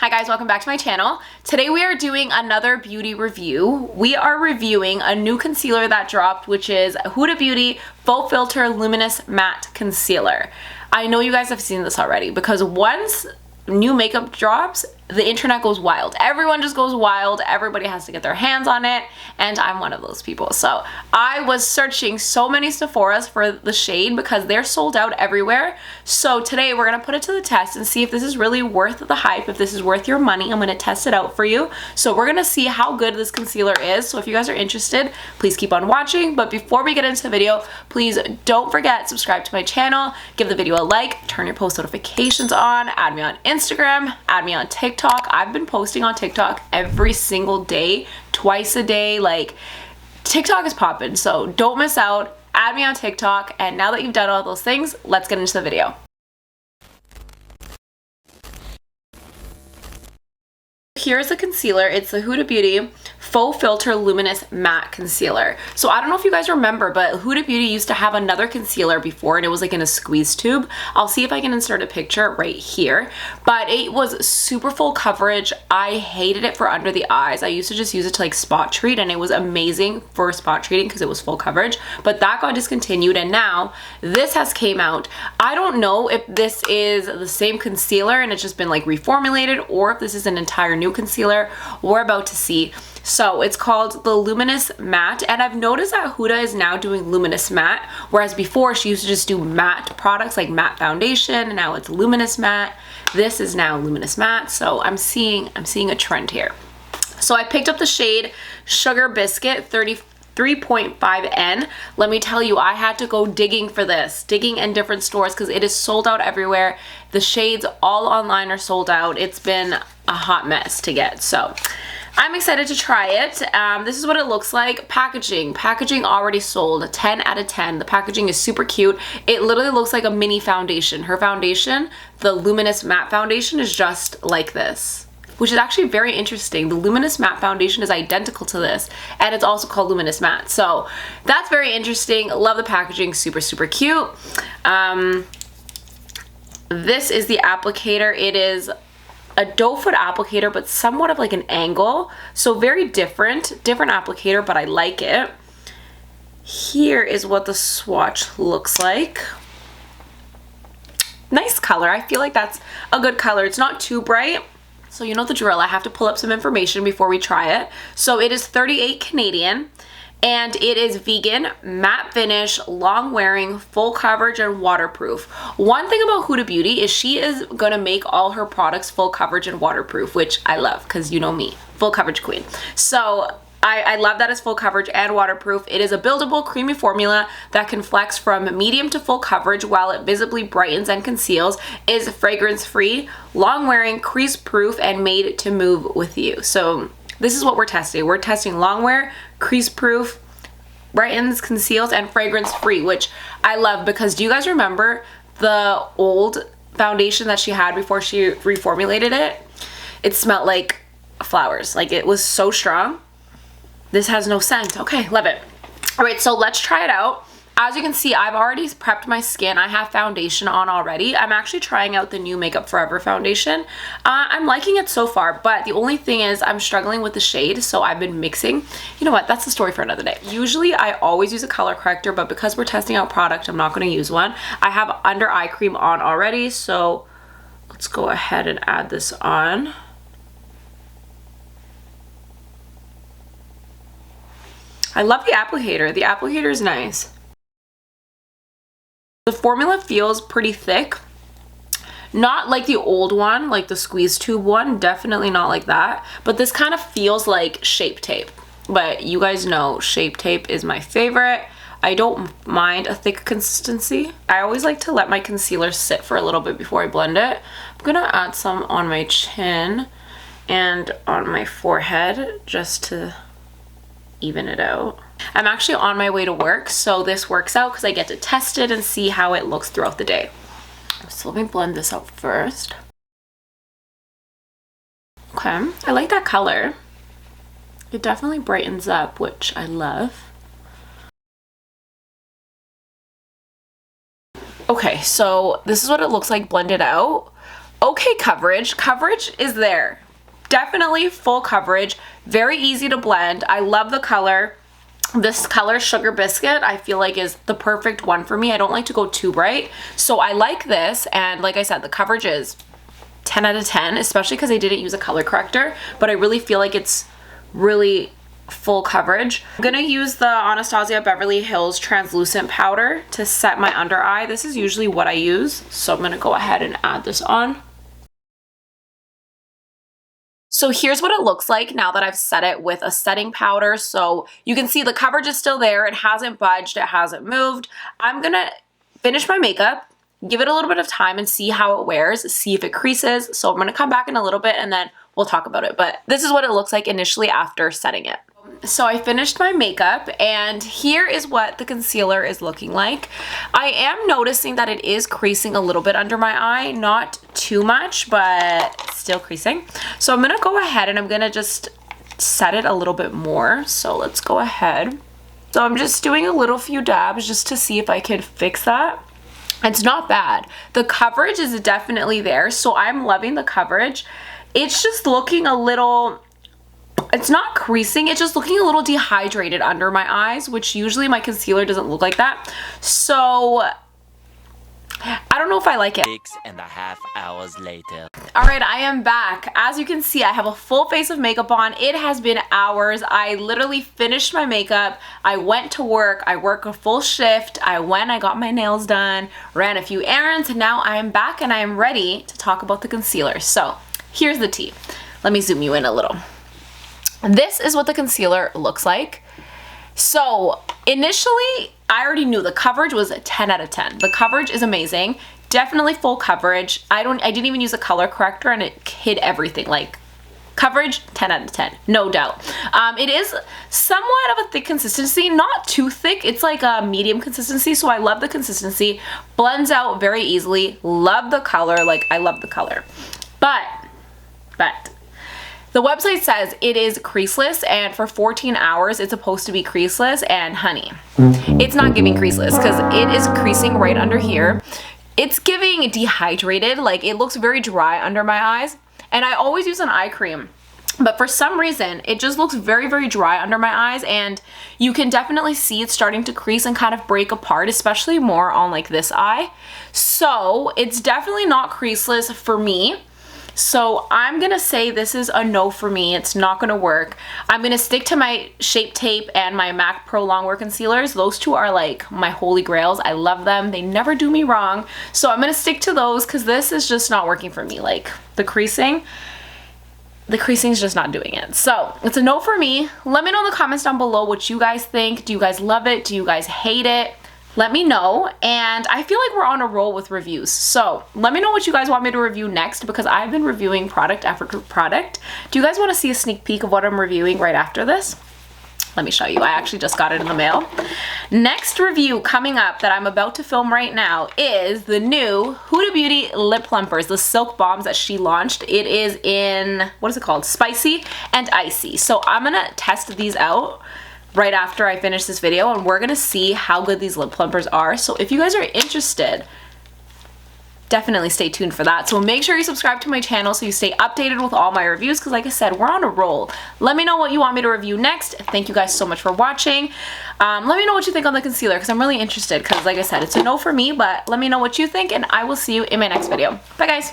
Hi guys, welcome back to my channel. Today we are doing another beauty review. We are reviewing a new concealer that dropped, which is Huda Beauty Faux Filter Luminous Matte Concealer. I know you guys have seen this already because once new makeup drops, the internet goes wild. Everyone just goes wild. Everybody has to get their hands on it, and I'm one of those people. So I was searching so many Sephoras for the shade because they're sold out everywhere. So today we're gonna put it to the test and see if this is really worth the hype, if this is worth your money. I'm gonna test it out for you. So we're gonna see how good this concealer is. So if you guys are interested, please keep on watching. But before we get into the video, please don't forget, subscribe to my channel, give the video a like, turn your post notifications on, add me on Instagram, add me on TikTok. I've been posting on TikTok every single day, twice a day. Like, TikTok is popping, so don't miss out. Add me on TikTok, and now that you've done all those things, let's get into the video. Here's the concealer. It's the Huda Beauty Faux Filter Luminous Matte Concealer. So I don't know if you guys remember, but Huda Beauty used to have another concealer before, and it was like in a squeeze tube. I'll see if I can insert a picture right here. But it was super full coverage. I hated it for under the eyes. I used to just use it to like spot treat, and it was amazing for spot treating because it was full coverage. But that got discontinued, and now this has came out. I don't know if this is the same concealer and it's just been like reformulated, or if this is an entire new concealer. We're about to see. So it's called the Luminous Matte, and I've noticed that Huda is now doing Luminous Matte, whereas before she used to just do matte products like matte foundation, and now it's Luminous Matte. This is now Luminous Matte, so I'm seeing a trend here. So I picked up the shade Sugar Biscuit 33.5N. Let me tell you, I had to go digging for this, digging in different stores because it is sold out everywhere. The shades all online are sold out. It's been a hot mess to get, so I'm excited to try it. This is what it looks like. Packaging already sold, 10 out of 10. The packaging is super cute. It literally looks like a mini foundation. Her foundation, the Luminous Matte Foundation, is just like this, which is actually very interesting. The Luminous Matte Foundation is identical to this, and it's also called Luminous Matte. So that's very interesting. Love the packaging, super, super cute. This is the applicator. It is a doe foot applicator, but somewhat of like an angle. So very different applicator, but I like it. Here is what the swatch looks like. Nice color. I feel like that's a good color. It's not too bright. So you know the drill. I have to pull up some information before we try it. So it is 38 Canadian. And it is vegan, matte finish, long wearing, full coverage, and waterproof. One thing about Huda Beauty is she is gonna make all her products full coverage and waterproof, which I love because you know me, full coverage queen. So I love that it's full coverage and waterproof. It is a buildable, creamy formula that can flex from medium to full coverage while it visibly brightens and conceals. It is fragrance free, long wearing, crease proof, and made to move with you. So this is what we're testing. We're testing long wear, crease proof, brightens, conceals, and fragrance free, which I love because do you guys remember the old foundation that she had before she reformulated it? It smelled like flowers. Like, it was so strong. This has no scent. Okay, love it. All right, so let's try it out. As you can see, I've already prepped my skin. I have foundation on already. I'm actually trying out the new Makeup Forever foundation. I'm liking it so far, but the only thing is I'm struggling with the shade, so I've been mixing. You know what? That's the story for another day. Usually, I always use a color corrector, but because we're testing out product, I'm not going to use one. I have under eye cream on already, so let's go ahead and add this on. I love the applicator. The applicator is nice. The formula feels pretty thick. Not like the old one, like the squeeze tube one. Definitely not like that. But this kind of feels like Shape Tape. But you guys know Shape Tape is my favorite. I don't mind a thick consistency. I always like to let my concealer sit for a little bit before I blend it. I'm gonna add some on my chin and on my forehead just to even it out. I'm actually on my way to work, so this works out because I get to test it and see how it looks throughout the day. So let me blend this out first. Okay, I like that color. It definitely brightens up, which I love. Okay, so this is what it looks like blended out. okay coverage. Coverage is there. Definitely full coverage. Very easy to blend. I love the color. This color, Sugar Biscuit, I feel like is the perfect one for me. I don't like to go too bright. So I like this, and like I said, the coverage is 10 out of 10, especially because I didn't use a color corrector, but I really feel like it's really full coverage. I'm gonna use the Anastasia Beverly Hills translucent powder to set my under eye. This is usually what I use, so I'm gonna go ahead and add this on. So here's what it looks like now that I've set it with a setting powder. So you can see the coverage is still there. It hasn't budged. It hasn't moved. I'm gonna finish my makeup, give it a little bit of time and see how it wears, see if it creases. So I'm gonna come back in a little bit and then we'll talk about it. But this is what it looks like initially after setting it. So I finished my makeup and here is what the concealer is looking like. I am noticing that it is creasing a little bit under my eye, not too much, but still creasing. So I'm gonna go ahead and I'm gonna just set it a little bit more. So let's go ahead. So I'm just doing a little few dabs just to see if I can fix that. It's not bad. The coverage is definitely there, so I'm loving the coverage. It's just looking a little, it's not creasing, it's just looking a little dehydrated under my eyes, which usually my concealer doesn't look like that. So I don't know if I like it. 6.5 hours later. Alright, I am back. As you can see, I have a full face of makeup on. It has been hours. I literally finished my makeup. I went to work. I work a full shift. I got my nails done, ran a few errands, and now I am back and I am ready to talk about the concealer. So here's the tea. Let me zoom you in a little. This is what the concealer looks like. So initially, I already knew the coverage was a 10 out of 10. The coverage is amazing. Definitely full coverage. I didn't even use a color corrector and it hid everything. Like coverage, 10 out of 10, no doubt. It is somewhat of a thick consistency, not too thick. It's like a medium consistency, so I love the consistency. Blends out very easily. Love the color, like I love the color. But the website says it is creaseless, and for 14 hours it's supposed to be creaseless, and honey, it's not giving creaseless because it is creasing right under here. It's giving dehydrated, like it looks very dry under my eyes, and I always use an eye cream. But for some reason, it just looks very, very dry under my eyes, and you can definitely see it's starting to crease and kind of break apart, especially more on like this eye. So it's definitely not creaseless for me. So I'm gonna say this is a no for me. It's not gonna work. I'm gonna stick to my Shape Tape and my MAC Pro Longwear concealers. Those two are like my holy grails. I love them. They never do me wrong. So I'm gonna stick to those because this is just not working for me. Like the creasing is just not doing it. So it's a no for me. Let me know in the comments down below what you guys think. Do you guys love it? Do you guys hate it? Let me know. And I feel like we're on a roll with reviews. So let me know what you guys want me to review next, because I've been reviewing product after product. Do you guys want to see a sneak peek of what I'm reviewing right after this? Let me show you. I actually just got it in the mail. Next review coming up that I'm about to film right now is the new Huda Beauty Lip Plumpers, the Silk Bombs that she launched. It is in, what is it called? Spicy and Icy. So I'm gonna test these out right after I finish this video, and we're gonna see how good these lip plumpers are. So if you guys are interested, definitely stay tuned for that. So make sure you subscribe to my channel so you stay updated with all my reviews, because like I said, we're on a roll. Let me know what you want me to review next. Thank you guys so much for watching. Let me know what you think on the concealer, because I'm really interested, because like I said, it's a no for me, but let me know what you think, and I will see you in my next video. Bye guys.